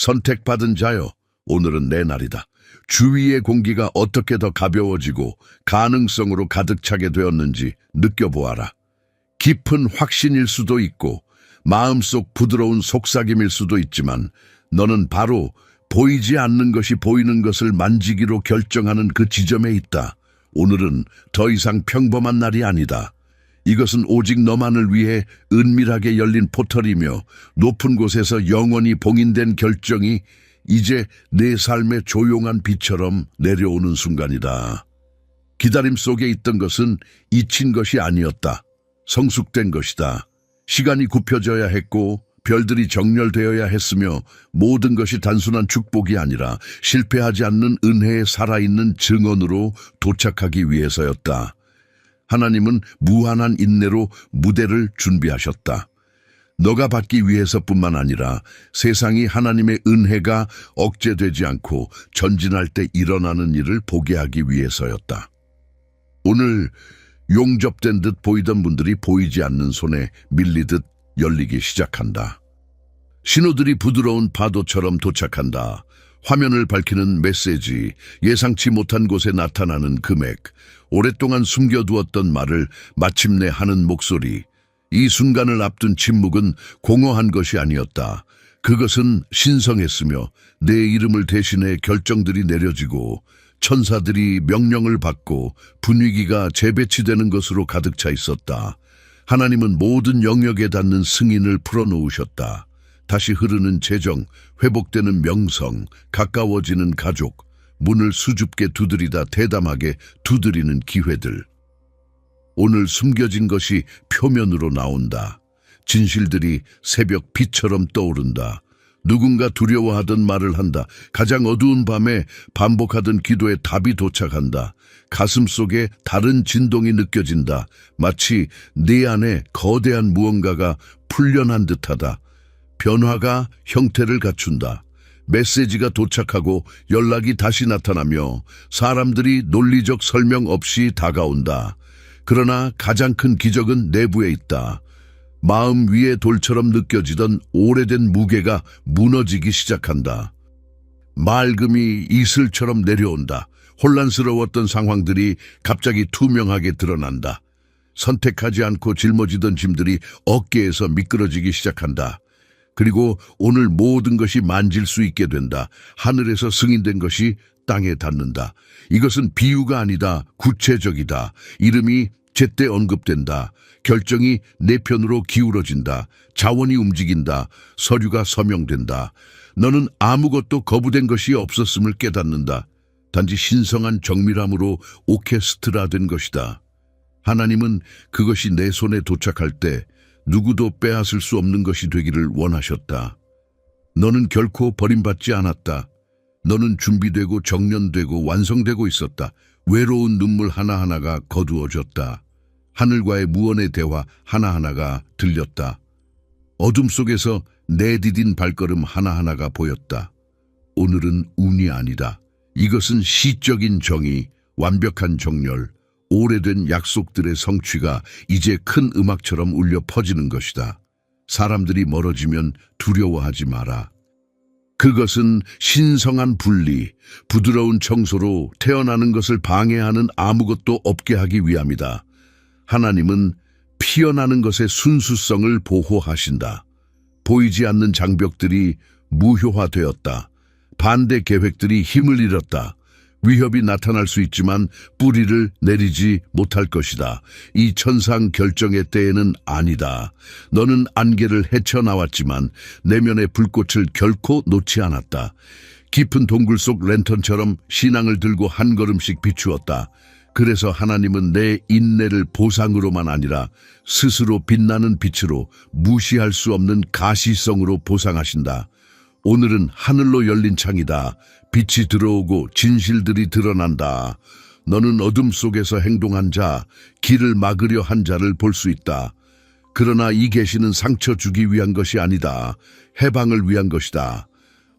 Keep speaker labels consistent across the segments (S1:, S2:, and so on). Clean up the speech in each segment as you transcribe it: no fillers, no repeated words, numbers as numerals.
S1: 선택받은 자여, 오늘은 내 날이다. 주위의 공기가 어떻게 더 가벼워지고 가능성으로 가득 차게 되었는지 느껴보아라. 깊은 확신일 수도 있고 마음속 부드러운 속삭임일 수도 있지만 너는 바로 보이지 않는 것이 보이는 것을 만지기로 결정하는 그 지점에 있다. 오늘은 더 이상 평범한 날이 아니다. 이것은 오직 너만을 위해 은밀하게 열린 포털이며 높은 곳에서 영원히 봉인된 결정이 이제 내 삶의 조용한 비처럼 내려오는 순간이다. 기다림 속에 있던 것은 잊힌 것이 아니었다. 성숙된 것이다. 시간이 굽혀져야 했고 별들이 정렬되어야 했으며 모든 것이 단순한 축복이 아니라 실패하지 않는 은혜의 살아있는 증언으로 도착하기 위해서였다. 하나님은 무한한 인내로 무대를 준비하셨다. 너가 받기 위해서뿐만 아니라 세상이 하나님의 은혜가 억제되지 않고 전진할 때 일어나는 일을 보게 하기 위해서였다. 오늘 용접된 듯 보이던 문들이 보이지 않는 손에 밀리듯 열리기 시작한다. 신호들이 부드러운 파도처럼 도착한다. 화면을 밝히는 메시지, 예상치 못한 곳에 나타나는 금액, 오랫동안 숨겨두었던 말을 마침내 하는 목소리. 이 순간을 앞둔 침묵은 공허한 것이 아니었다. 그것은 신성했으며 내 이름을 대신해 결정들이 내려지고 천사들이 명령을 받고 분위기가 재배치되는 것으로 가득 차 있었다. 하나님은 모든 영역에 닿는 승인을 풀어놓으셨다. 다시 흐르는 재정, 회복되는 명성, 가까워지는 가족, 문을 수줍게 두드리다 대담하게 두드리는 기회들. 오늘 숨겨진 것이 표면으로 나온다. 진실들이 새벽 빛처럼 떠오른다. 누군가 두려워하던 말을 한다. 가장 어두운 밤에 반복하던 기도에 답이 도착한다. 가슴 속에 다른 진동이 느껴진다. 마치 네 안에 거대한 무언가가 풀려난 듯하다. 변화가 형태를 갖춘다. 메시지가 도착하고 연락이 다시 나타나며 사람들이 논리적 설명 없이 다가온다. 그러나 가장 큰 기적은 내부에 있다. 마음 위에 돌처럼 느껴지던 오래된 무게가 무너지기 시작한다. 맑음이 이슬처럼 내려온다. 혼란스러웠던 상황들이 갑자기 투명하게 드러난다. 선택하지 않고 짊어지던 짐들이 어깨에서 미끄러지기 시작한다. 그리고 오늘 모든 것이 만질 수 있게 된다. 하늘에서 승인된 것이 땅에 닿는다. 이것은 비유가 아니다. 구체적이다. 이름이 제때 언급된다. 결정이 내 편으로 기울어진다. 자원이 움직인다. 서류가 서명된다. 너는 아무것도 거부된 것이 없었음을 깨닫는다. 단지 신성한 정밀함으로 오케스트라된 것이다. 하나님은 그것이 내 손에 도착할 때 누구도 빼앗을 수 없는 것이 되기를 원하셨다. 너는 결코 버림받지 않았다. 너는 준비되고 정련되고 완성되고 있었다. 외로운 눈물 하나하나가 거두어졌다. 하늘과의 무언의 대화 하나하나가 들렸다. 어둠 속에서 내디딘 발걸음 하나하나가 보였다. 오늘은 운이 아니다. 이것은 시적인 정의, 완벽한 정렬, 오래된 약속들의 성취가 이제 큰 음악처럼 울려 퍼지는 것이다. 사람들이 멀어지면 두려워하지 마라. 그것은 신성한 분리, 부드러운 청소로 태어나는 것을 방해하는 아무것도 없게 하기 위함이다. 하나님은 피어나는 것의 순수성을 보호하신다. 보이지 않는 장벽들이 무효화되었다. 반대 계획들이 힘을 잃었다. 위협이 나타날 수 있지만 뿌리를 내리지 못할 것이다. 이 천상 결정의 때에는 아니다. 너는 안개를 헤쳐나왔지만 내면의 불꽃을 결코 놓지 않았다. 깊은 동굴 속 랜턴처럼 신앙을 들고 한 걸음씩 비추었다. 그래서 하나님은 내 인내를 보상으로만 아니라 스스로 빛나는 빛으로 무시할 수 없는 가시성으로 보상하신다. 오늘은 하늘로 열린 창이다. 빛이 들어오고 진실들이 드러난다. 너는 어둠 속에서 행동한 자, 길을 막으려 한 자를 볼 수 있다. 그러나 이 계시는 상처 주기 위한 것이 아니다. 해방을 위한 것이다.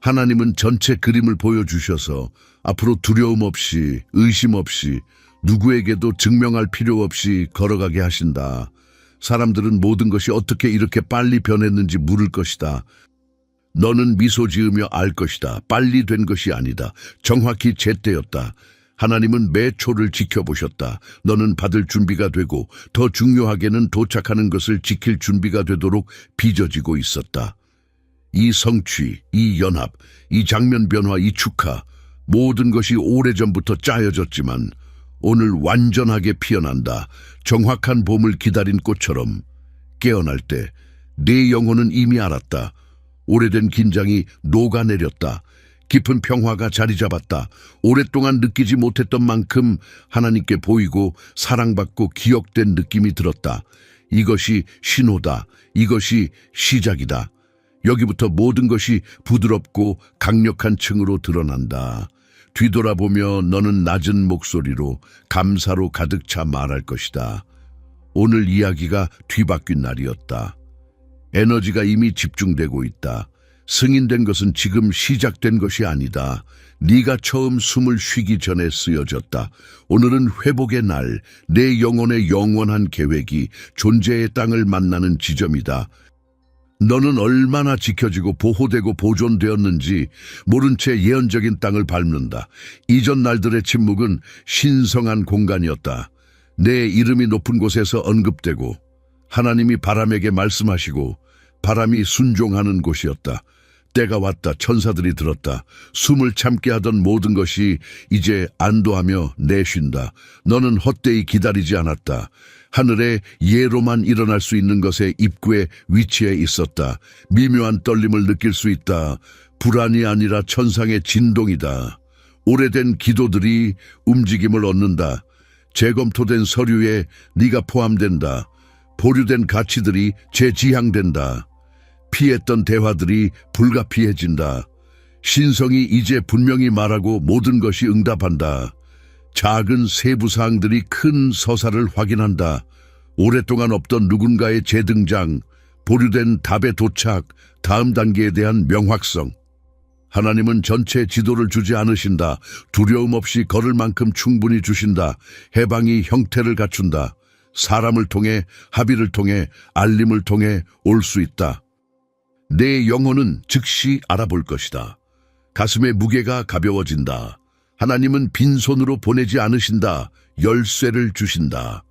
S1: 하나님은 전체 그림을 보여주셔서 앞으로 두려움 없이, 의심 없이, 누구에게도 증명할 필요 없이 걸어가게 하신다. 사람들은 모든 것이 어떻게 이렇게 빨리 변했는지 물을 것이다. 너는 미소 지으며 알 것이다. 빨리 된 것이 아니다. 정확히 제때였다. 하나님은 매 초를 지켜보셨다. 너는 받을 준비가 되고 더 중요하게는 도착하는 것을 지킬 준비가 되도록 빚어지고 있었다. 이 성취, 이 연합, 이 장면 변화, 이 축하, 모든 것이 오래전부터 짜여졌지만 오늘 완전하게 피어난다. 정확한 봄을 기다린 꽃처럼 깨어날 때 내 영혼은 이미 알았다. 오래된 긴장이 녹아내렸다. 깊은 평화가 자리 잡았다. 오랫동안 느끼지 못했던 만큼 하나님께 보이고 사랑받고 기억된 느낌이 들었다. 이것이 신호다. 이것이 시작이다. 여기부터 모든 것이 부드럽고 강력한 층으로 드러난다. 뒤돌아보며 너는 낮은 목소리로 감사로 가득 차 말할 것이다. 오늘 이야기가 뒤바뀐 날이었다. 에너지가 이미 집중되고 있다. 승인된 것은 지금 시작된 것이 아니다. 네가 처음 숨을 쉬기 전에 쓰여졌다. 오늘은 회복의 날, 내 영혼의 영원한 계획이 존재의 땅을 만나는 지점이다. 너는 얼마나 지켜지고 보호되고 보존되었는지 모른 채 예언적인 땅을 밟는다. 이전 날들의 침묵은 신성한 공간이었다. 내 이름이 높은 곳에서 언급되고 하나님이 바람에게 말씀하시고 바람이 순종하는 곳이었다. 때가 왔다. 천사들이 들었다. 숨을 참게 하던 모든 것이 이제 안도하며 내쉰다. 너는 헛되이 기다리지 않았다. 하늘에 예로만 일어날 수 있는 것의 입구에 위치해 있었다. 미묘한 떨림을 느낄 수 있다. 불안이 아니라 천상의 진동이다. 오래된 기도들이 움직임을 얻는다. 재검토된 서류에 네가 포함된다. 보류된 가치들이 재지향된다. 피했던 대화들이 불가피해진다. 신성이 이제 분명히 말하고 모든 것이 응답한다. 작은 세부사항들이 큰 서사를 확인한다. 오랫동안 없던 누군가의 재등장, 보류된 답의 도착, 다음 단계에 대한 명확성. 하나님은 전체 지도를 주지 않으신다. 두려움 없이 걸을 만큼 충분히 주신다. 해방이 형태를 갖춘다. 사람을 통해, 합의를 통해, 알림을 통해 올 수 있다. 내 영혼은 즉시 알아볼 것이다. 가슴의 무게가 가벼워진다. 하나님은 빈손으로 보내지 않으신다. 열쇠를 주신다.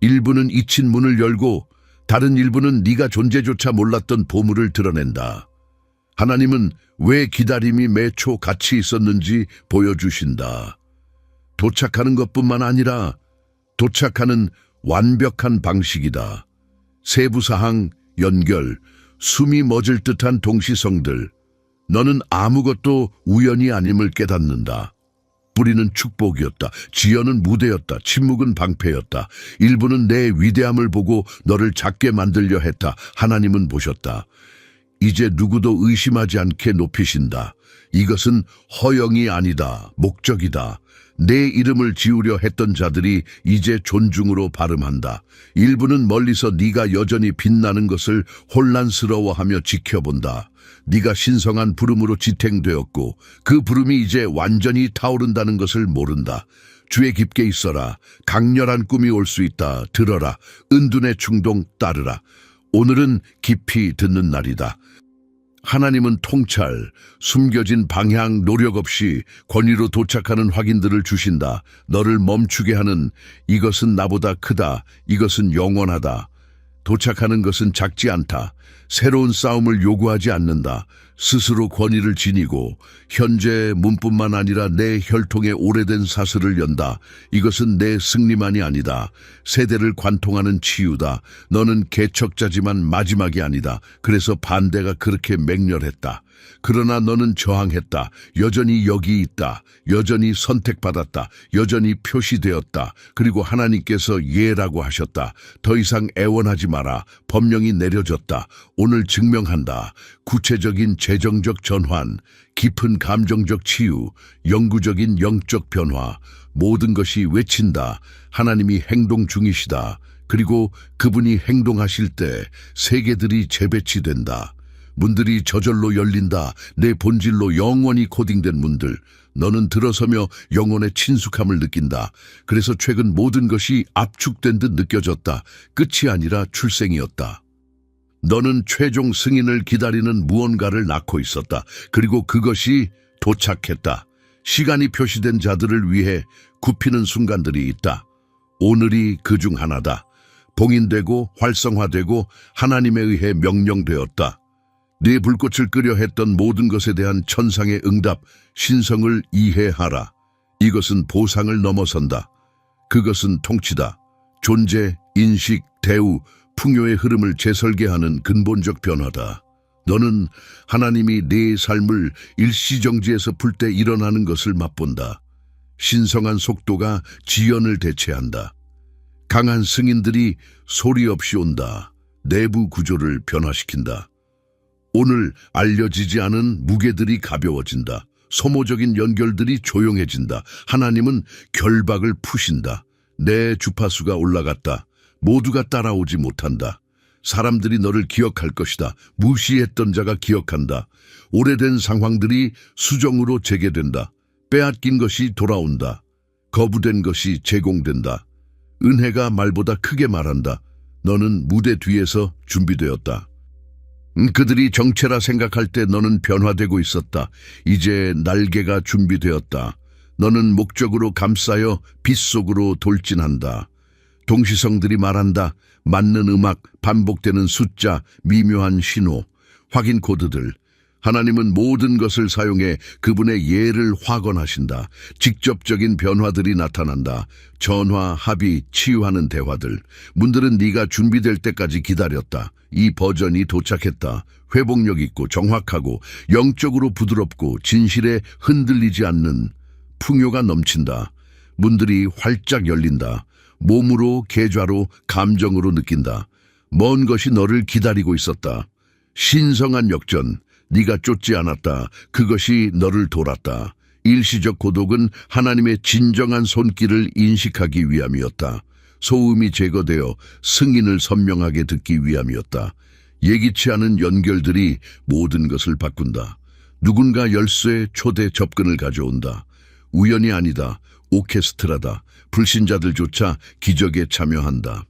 S1: 일부는 잊힌 문을 열고 다른 일부는 네가 존재조차 몰랐던 보물을 드러낸다. 하나님은 왜 기다림이 매초 가치 있었는지 보여주신다. 도착하는 것뿐만 아니라 도착하는 완벽한 방식이다. 세부사항, 연결, 숨이 멎을 듯한 동시성들. 너는 아무것도 우연이 아님을 깨닫는다. 뿌리는 축복이었다. 지연은 무대였다. 침묵은 방패였다. 일부는 내 위대함을 보고 너를 작게 만들려 했다. 하나님은 보셨다. 이제 누구도 의심하지 않게 높이신다. 이것은 허영이 아니다. 목적이다. 내 이름을 지우려 했던 자들이 이제 존중으로 발음한다. 일부는 멀리서 네가 여전히 빛나는 것을 혼란스러워하며 지켜본다. 네가 신성한 부름으로 지탱되었고 그 부름이 이제 완전히 타오른다는 것을 모른다. 주에 깊게 있어라. 강렬한 꿈이 올 수 있다. 들어라. 은둔의 충동 따르라. 오늘은 깊이 듣는 날이다. 하나님은 통찰, 숨겨진 방향, 노력 없이 권위로 도착하는 확인들을 주신다. 너를 멈추게 하는 이것은 나보다 크다. 이것은 영원하다. 도착하는 것은 작지 않다. 새로운 싸움을 요구하지 않는다. 스스로 권위를 지니고 현재 문뿐만 아니라 내 혈통의 오래된 사슬을 연다. 이것은 내 승리만이 아니다. 세대를 관통하는 치유다. 너는 개척자지만 마지막이 아니다. 그래서 반대가 그렇게 맹렬했다. 그러나 너는 저항했다. 여전히 여기 있다. 여전히 선택받았다. 여전히 표시되었다. 그리고 하나님께서 예라고 하셨다. 더 이상 애원하지 마라. 법령이 내려졌다. 오늘 증명한다. 구체적인 재정적 전환, 깊은 감정적 치유, 영구적인 영적 변화, 모든 것이 외친다. 하나님이 행동 중이시다. 그리고 그분이 행동하실 때 세계들이 재배치된다. 문들이 저절로 열린다. 내 본질로 영원히 코딩된 문들. 너는 들어서며 영혼의 친숙함을 느낀다. 그래서 최근 모든 것이 압축된 듯 느껴졌다. 끝이 아니라 출생이었다. 너는 최종 승인을 기다리는 무언가를 낳고 있었다. 그리고 그것이 도착했다. 시간이 표시된 자들을 위해 굽히는 순간들이 있다. 오늘이 그 중 하나다. 봉인되고 활성화되고 하나님에 의해 명령되었다. 네 불꽃을 끄려 했던 모든 것에 대한 천상의 응답, 신성을 이해하라. 이것은 보상을 넘어선다. 그것은 통치다. 존재, 인식, 대우, 풍요의 흐름을 재설계하는 근본적 변화다. 너는 하나님이 네 삶을 일시정지에서 풀 때 일어나는 것을 맛본다. 신성한 속도가 지연을 대체한다. 강한 승인들이 소리 없이 온다. 내부 구조를 변화시킨다. 오늘 알려지지 않은 무게들이 가벼워진다. 소모적인 연결들이 조용해진다. 하나님은 결박을 푸신다. 내 주파수가 올라갔다. 모두가 따라오지 못한다. 사람들이 너를 기억할 것이다. 무시했던 자가 기억한다. 오래된 상황들이 수정으로 재개된다. 빼앗긴 것이 돌아온다. 거부된 것이 제공된다. 은혜가 말보다 크게 말한다. 너는 무대 뒤에서 준비되었다. 그들이 정체라 생각할 때 너는 변화되고 있었다. 이제 날개가 준비되었다. 너는 목적으로 감싸여 빛 속으로 돌진한다. 동시성들이 말한다. 맞는 음악, 반복되는 숫자, 미묘한 신호, 확인 코드들. 하나님은 모든 것을 사용해 그분의 예를 확언하신다. 직접적인 변화들이 나타난다. 전화, 합의, 치유하는 대화들. 문들은 네가 준비될 때까지 기다렸다. 이 버전이 도착했다. 회복력 있고 정확하고 영적으로 부드럽고 진실에 흔들리지 않는 풍요가 넘친다. 문들이 활짝 열린다. 몸으로, 계좌로, 감정으로 느낀다. 먼 것이 너를 기다리고 있었다. 신성한 역전. 네가 쫓지 않았다. 그것이 너를 돌았다. 일시적 고독은 하나님의 진정한 손길을 인식하기 위함이었다. 소음이 제거되어 승인을 선명하게 듣기 위함이었다. 예기치 않은 연결들이 모든 것을 바꾼다. 누군가 열쇠, 초대, 접근을 가져온다. 우연이 아니다. 오케스트라다. 불신자들조차 기적에 참여한다.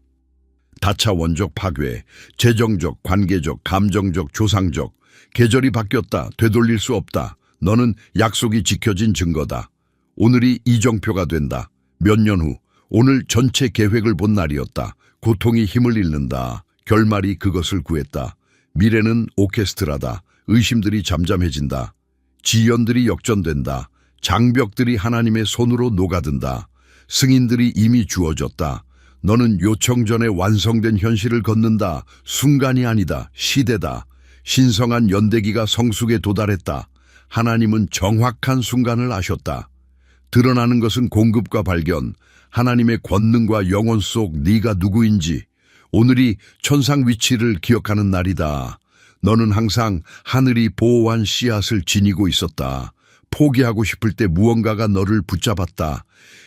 S1: 다차원적 파괴, 재정적, 관계적, 감정적, 조상적. 계절이 바뀌었다. 되돌릴 수 없다. 너는 약속이 지켜진 증거다. 오늘이 이정표가 된다. 몇 년 후, 오늘 전체 계획을 본 날이었다. 고통이 힘을 잃는다. 결말이 그것을 구했다. 미래는 오케스트라다. 의심들이 잠잠해진다. 지연들이 역전된다. 장벽들이 하나님의 손으로 녹아든다. 승인들이 이미 주어졌다. 너는 요청 전에 완성된 현실을 걷는다. 순간이 아니다. 시대다. 신성한 연대기가 성숙에 도달했다. 하나님은 정확한 순간을 아셨다. 드러나는 것은 공급과 발견, 하나님의 권능과 영혼 속 네가 누구인지, 오늘이 천상 위치를 기억하는 날이다. 너는 항상 하늘이 보호한 씨앗을 지니고 있었다. 포기하고 싶을 때 무언가가 너를 붙잡았다.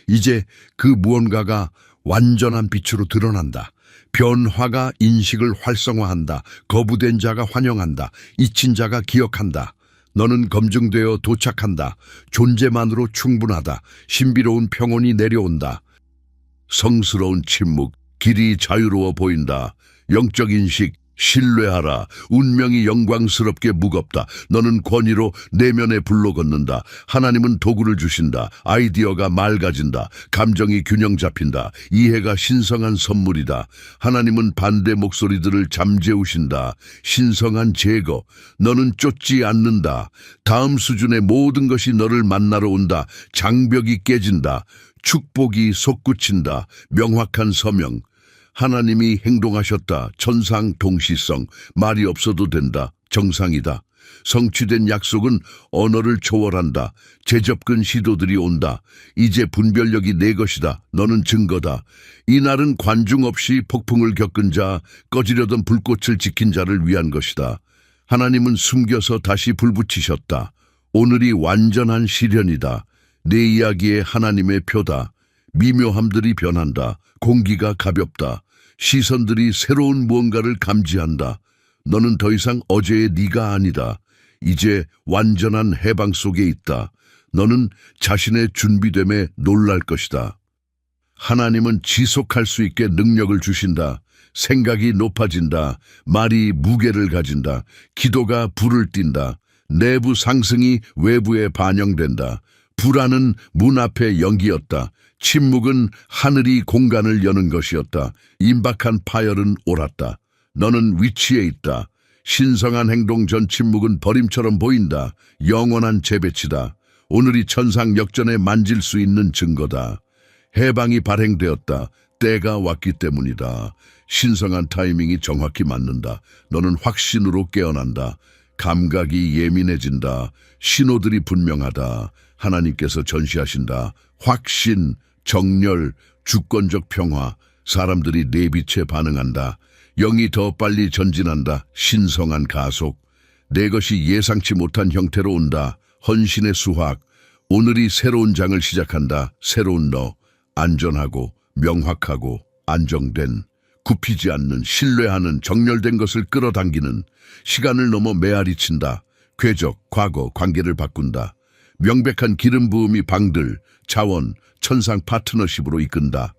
S1: 이제 그 무언가가 완전한 빛으로 드러난다. 변화가 인식을 활성화한다. 거부된 자가 환영한다. 잊힌 자가 기억한다. 너는 검증되어 도착한다. 존재만으로 충분하다. 신비로운 평온이 내려온다. 성스러운 침묵, 길이 자유로워 보인다. 영적 인식, 신뢰하라. 운명이 영광스럽게 무겁다. 너는 권위로 내면에 불로 걷는다. 하나님은 도구를 주신다. 아이디어가 맑아진다. 감정이 균형 잡힌다. 이해가 신성한 선물이다. 하나님은 반대 목소리들을 잠재우신다. 신성한 제거. 너는 쫓지 않는다. 다음 수준의 모든 것이 너를 만나러 온다. 장벽이 깨진다. 축복이 솟구친다. 명확한 서명. 하나님이 행동하셨다. 천상 동시성. 말이 없어도 된다. 정상이다. 성취된 약속은 언어를 초월한다. 재접근 시도들이 온다. 이제 분별력이 내 것이다. 너는 증거다. 이 날은 관중 없이 폭풍을 겪은 자, 꺼지려던 불꽃을 지킨 자를 위한 것이다. 하나님은 숨겨서 다시 불붙이셨다. 오늘이 완전한 실현이다. 내 이야기에 하나님의 표다. 미묘함들이 변한다. 공기가 가볍다. 시선들이 새로운 무언가를 감지한다. 너는 더 이상 어제의 네가 아니다. 이제 완전한 해방 속에 있다. 너는 자신의 준비됨에 놀랄 것이다. 하나님은 지속할 수 있게 능력을 주신다. 생각이 높아진다. 말이 무게를 가진다. 기도가 불을 띈다. 내부 상승이 외부에 반영된다. 불안은 문 앞에 연기였다. 침묵은 하늘이 공간을 여는 것이었다. 임박한 파열은 옳았다. 너는 위치에 있다. 신성한 행동 전 침묵은 버림처럼 보인다. 영원한 재배치다. 오늘이 천상 역전에 만질 수 있는 증거다. 해방이 발행되었다. 때가 왔기 때문이다. 신성한 타이밍이 정확히 맞는다. 너는 확신으로 깨어난다. 감각이 예민해진다. 신호들이 분명하다. 하나님께서 전시하신다. 확신, 정렬, 주권적 평화. 사람들이 내 빛에 반응한다. 영이 더 빨리 전진한다. 신성한 가속. 내 것이 예상치 못한 형태로 온다. 헌신의 수확. 오늘이 새로운 장을 시작한다. 새로운 너. 안전하고 명확하고 안정된, 굽히지 않는, 신뢰하는, 정렬된 것을 끌어당기는, 시간을 넘어 메아리 친다. 궤적, 과거, 관계를 바꾼다. 명백한 기름 부음이 방들, 자원, 천상 파트너십으로 이끈다.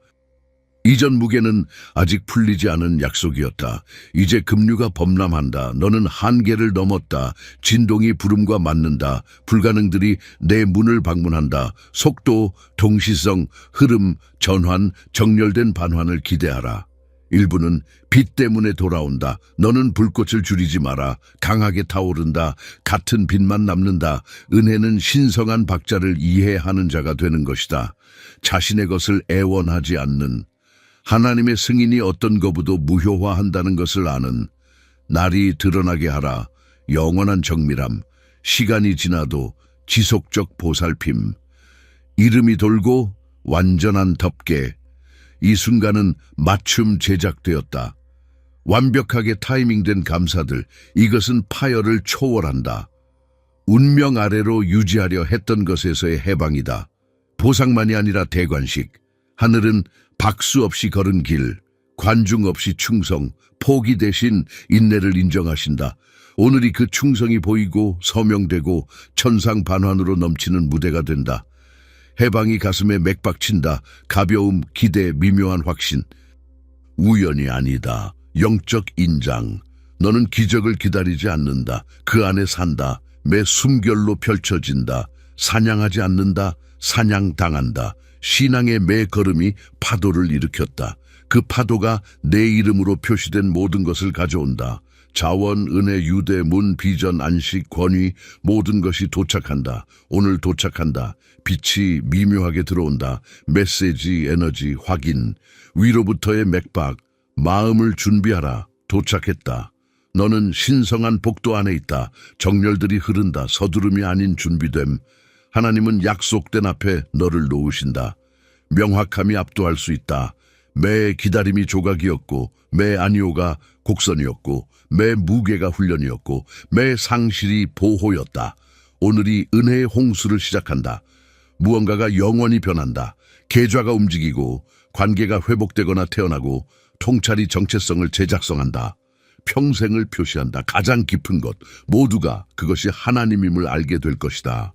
S1: 이전 무게는 아직 풀리지 않은 약속이었다. 이제 급류가 범람한다. 너는 한계를 넘었다. 진동이 부름과 맞는다. 불가능들이 내 문을 방문한다. 속도, 동시성, 흐름, 전환, 정렬된 반환을 기대하라. 일부는 빛 때문에 돌아온다. 너는 불꽃을 줄이지 마라. 강하게 타오른다. 같은 빛만 남는다. 은혜는 신성한 박자를 이해하는 자가 되는 것이다. 자신의 것을 애원하지 않는, 하나님의 승인이 어떤 것보다 무효화한다는 것을 아는, 날이 드러나게 하라. 영원한 정밀함, 시간이 지나도 지속적 보살핌, 이름이 돌고 완전한 덮개. 이 순간은 맞춤 제작되었다. 완벽하게 타이밍된 감사들, 이것은 파열을 초월한다. 운명 아래로 유지하려 했던 것에서의 해방이다. 보상만이 아니라 대관식. 하늘은 박수 없이 걸은 길, 관중 없이 충성, 포기 대신 인내를 인정하신다. 오늘이 그 충성이 보이고 서명되고 천상 반환으로 넘치는 무대가 된다. 해방이 가슴에 맥박친다. 가벼움, 기대, 미묘한 확신. 우연이 아니다. 영적 인장. 너는 기적을 기다리지 않는다. 그 안에 산다. 매 숨결로 펼쳐진다. 사냥하지 않는다. 사냥당한다. 신앙의 매 걸음이 파도를 일으켰다. 그 파도가 내 이름으로 표시된 모든 것을 가져온다. 자원, 은혜, 유대, 문, 비전, 안식, 권위, 모든 것이 도착한다. 오늘 도착한다. 빛이 미묘하게 들어온다. 메시지, 에너지, 확인, 위로부터의 맥박, 마음을 준비하라. 도착했다. 너는 신성한 복도 안에 있다. 정렬들이 흐른다. 서두름이 아닌 준비됨. 하나님은 약속된 앞에 너를 놓으신다. 명확함이 압도할 수 있다. 매 기다림이 조각이었고, 매 아니오가 곡선이었고, 매 무게가 훈련이었고, 매 상실이 보호였다. 오늘이 은혜의 홍수를 시작한다. 무언가가 영원히 변한다. 계좌가 움직이고, 관계가 회복되거나 태어나고, 통찰이 정체성을 재작성한다. 평생을 표시한다. 가장 깊은 것, 모두가 그것이 하나님임을 알게 될 것이다.